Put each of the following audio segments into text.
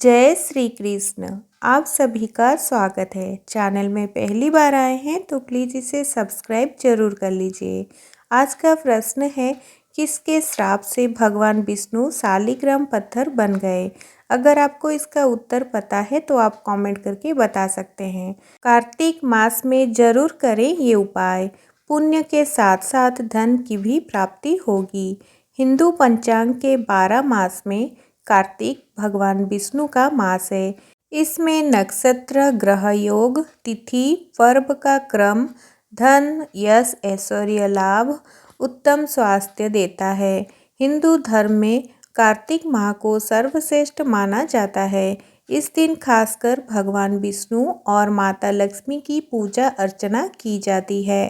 जय श्री कृष्ण। आप सभी का स्वागत है। चैनल में पहली बार आए हैं तो प्लीज़ इसे सब्सक्राइब जरूर कर लीजिए। आज का प्रश्न है, किसके श्राप से भगवान विष्णु शालिग्राम पत्थर बन गए? अगर आपको इसका उत्तर पता है तो आप कमेंट करके बता सकते हैं। कार्तिक मास में जरूर करें ये उपाय, पुण्य के साथ साथ धन की भी प्राप्ति होगी। हिंदू पंचांग के 12 मास में कार्तिक भगवान विष्णु का मास है। इसमें नक्षत्र, ग्रह योग, तिथि, पर्व का क्रम धन, यश, ऐश्वर्य लाभ, उत्तम स्वास्थ्य देता है। हिंदू धर्म में कार्तिक माह को सर्वश्रेष्ठ माना जाता है। इस दिन खासकर भगवान विष्णु और माता लक्ष्मी की पूजा अर्चना की जाती है।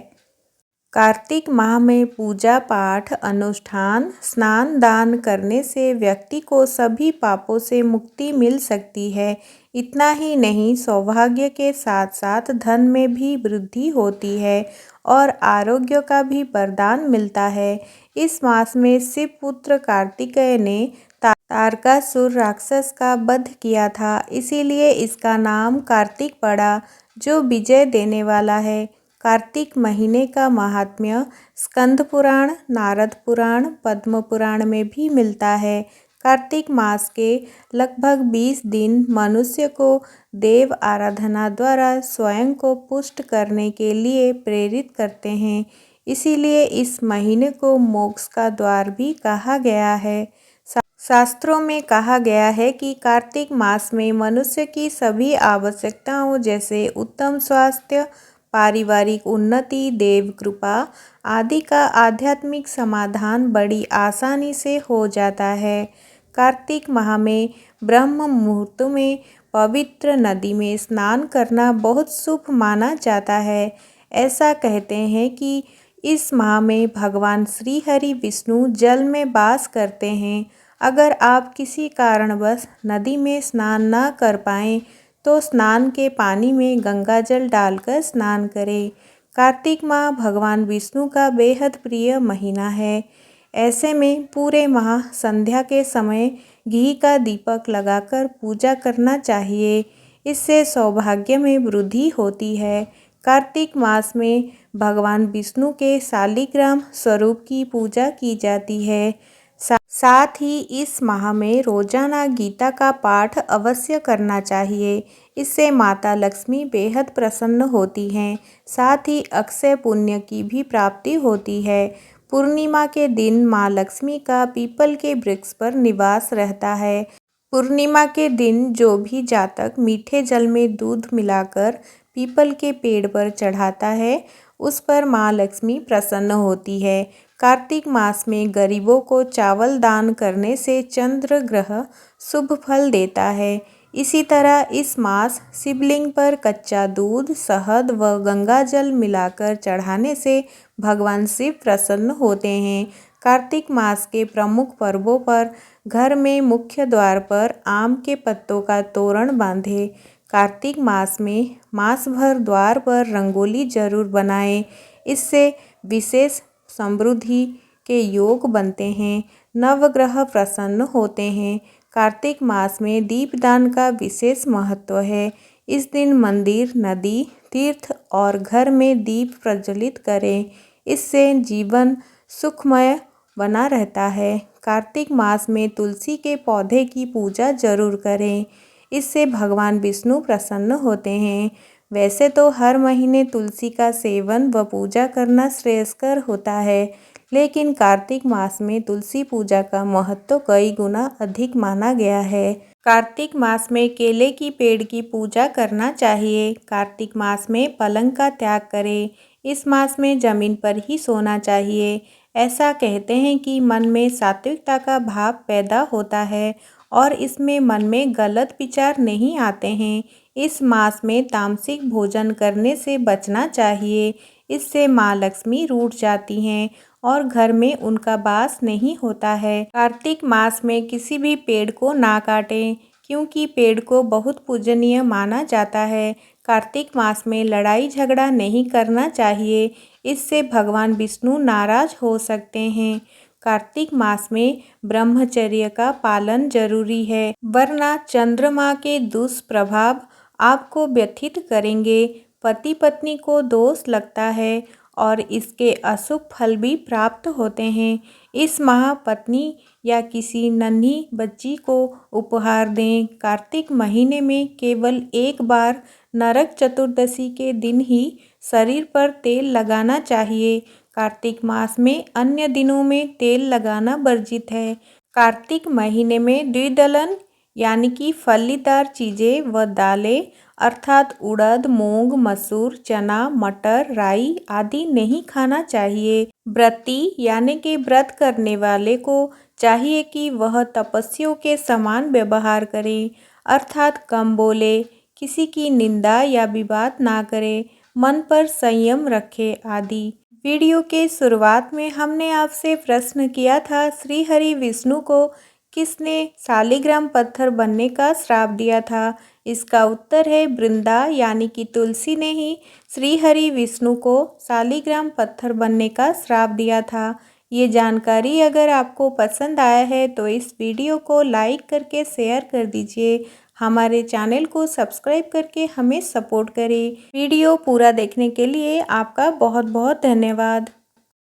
कार्तिक माह में पूजा पाठ, अनुष्ठान, स्नान दान करने से व्यक्ति को सभी पापों से मुक्ति मिल सकती है। इतना ही नहीं, सौभाग्य के साथ साथ धन में भी वृद्धि होती है और आरोग्य का भी वरदान मिलता है। इस मास में शिव पुत्र कार्तिकेय ने तारकासुर राक्षस का वध किया था, इसीलिए इसका नाम कार्तिक पड़ा, जो विजय देने वाला है। कार्तिक महीने का महात्म्य स्कंद पुराण, नारद पुराण, पद्म पुराण में भी मिलता है। कार्तिक मास के लगभग 20 दिन मनुष्य को देव आराधना द्वारा स्वयं को पुष्ट करने के लिए प्रेरित करते हैं। इसीलिए इस महीने को मोक्ष का द्वार भी कहा गया है। शास्त्रों में कहा गया है कि कार्तिक मास में मनुष्य की सभी आवश्यकताओं जैसे उत्तम स्वास्थ्य, पारिवारिक उन्नति, देव कृपा आदि का आध्यात्मिक समाधान बड़ी आसानी से हो जाता है। कार्तिक माह में ब्रह्म मुहूर्त में पवित्र नदी में स्नान करना बहुत शुभ माना जाता है। ऐसा कहते हैं कि इस माह में भगवान श्री हरि विष्णु जल में वास करते हैं। अगर आप किसी कारणवश नदी में स्नान न कर पाएँ तो स्नान के पानी में गंगा जल डालकर स्नान करें। कार्तिक माह भगवान विष्णु का बेहद प्रिय महीना है। ऐसे में पूरे माह संध्या के समय घी का दीपक लगाकर पूजा करना चाहिए। इससे सौभाग्य में वृद्धि होती है। कार्तिक मास में भगवान विष्णु के शालिग्राम स्वरूप की पूजा की जाती है। साथ ही इस माह में रोजाना गीता का पाठ अवश्य करना चाहिए। इससे माता लक्ष्मी बेहद प्रसन्न होती हैं। साथ ही अक्षय पुण्य की भी प्राप्ति होती है। पूर्णिमा के दिन माँ लक्ष्मी का पीपल के वृक्ष पर निवास रहता है। पूर्णिमा के दिन जो भी जातक मीठे जल में दूध मिलाकर पीपल के पेड़ पर चढ़ाता है, उस पर माँ लक्ष्मी प्रसन्न होती है। कार्तिक मास में गरीबों को चावल दान करने से चंद्र ग्रह शुभ फल देता है। इसी तरह इस मास शिवलिंग पर कच्चा दूध, शहद व गंगा जल मिलाकर चढ़ाने से भगवान शिव प्रसन्न होते हैं। कार्तिक मास के प्रमुख पर्वों पर घर में मुख्य द्वार पर आम के पत्तों का तोरण बांधें। कार्तिक मास में मास भर द्वार पर रंगोली जरूर बनाएं। इससे विशेष समृद्धि के योग बनते हैं। नवग्रह प्रसन्न होते हैं। कार्तिक मास में दीपदान का विशेष महत्व है। इस दिन मंदिर, नदी, तीर्थ और घर में दीप प्रज्वलित करें। इससे जीवन सुखमय बना रहता है। कार्तिक मास में तुलसी के पौधे की पूजा जरूर करें। इससे भगवान विष्णु प्रसन्न होते हैं। वैसे तो हर महीने तुलसी का सेवन व पूजा करना श्रेयस्कर होता है, लेकिन कार्तिक मास में तुलसी पूजा का महत्व कई गुना अधिक माना गया है। कार्तिक मास में केले की पेड़ की पूजा करना चाहिए। कार्तिक मास में पलंग का त्याग करें। इस मास में जमीन पर ही सोना चाहिए। ऐसा कहते हैं कि मन में सात्विकता का भाव पैदा होता है और इसमें मन में गलत विचार नहीं आते हैं। इस मास में तामसिक भोजन करने से बचना चाहिए। इससे माँ लक्ष्मी रूठ जाती हैं और घर में उनका वास नहीं होता है। कार्तिक मास में किसी भी पेड़ को ना काटें, क्योंकि पेड़ को बहुत पूजनीय माना जाता है। कार्तिक मास में लड़ाई झगड़ा नहीं करना चाहिए। इससे भगवान विष्णु नाराज हो सकते हैं। कार्तिक मास में ब्रह्मचर्य का पालन जरूरी है, वरना चंद्रमा के दुष्प्रभाव आपको व्यथित करेंगे। पति पत्नी को दोष लगता है और इसके अशुभ फल भी प्राप्त होते हैं। इस माह पत्नी या किसी नन्ही बच्ची को उपहार दें। कार्तिक महीने में केवल एक बार नरक चतुर्दशी के दिन ही शरीर पर तेल लगाना चाहिए। कार्तिक मास में अन्य दिनों में तेल लगाना वर्जित है। कार्तिक महीने में द्विदलन यानी कि फलीदार चीज़ें व दालें अर्थात उड़द, मूंग, मसूर, चना, मटर, राई आदि नहीं खाना चाहिए। व्रती यानी कि व्रत करने वाले को चाहिए कि वह तपस्वियों के समान व्यवहार करे, अर्थात कम बोले, किसी की निंदा या विवाद ना करे, मन पर संयम रखे आदि। वीडियो के शुरुआत में हमने आपसे प्रश्न किया था, श्री हरि विष्णु को किसने शालिग्राम पत्थर बनने का श्राप दिया था। इसका उत्तर है वृंदा यानी कि तुलसी ने ही श्री हरि विष्णु को शालिग्राम पत्थर बनने का श्राप दिया था। ये जानकारी अगर आपको पसंद आया है तो इस वीडियो को लाइक करके शेयर कर दीजिए। हमारे चैनल को सब्सक्राइब करके हमें सपोर्ट करें। वीडियो पूरा देखने के लिए आपका बहुत बहुत धन्यवाद।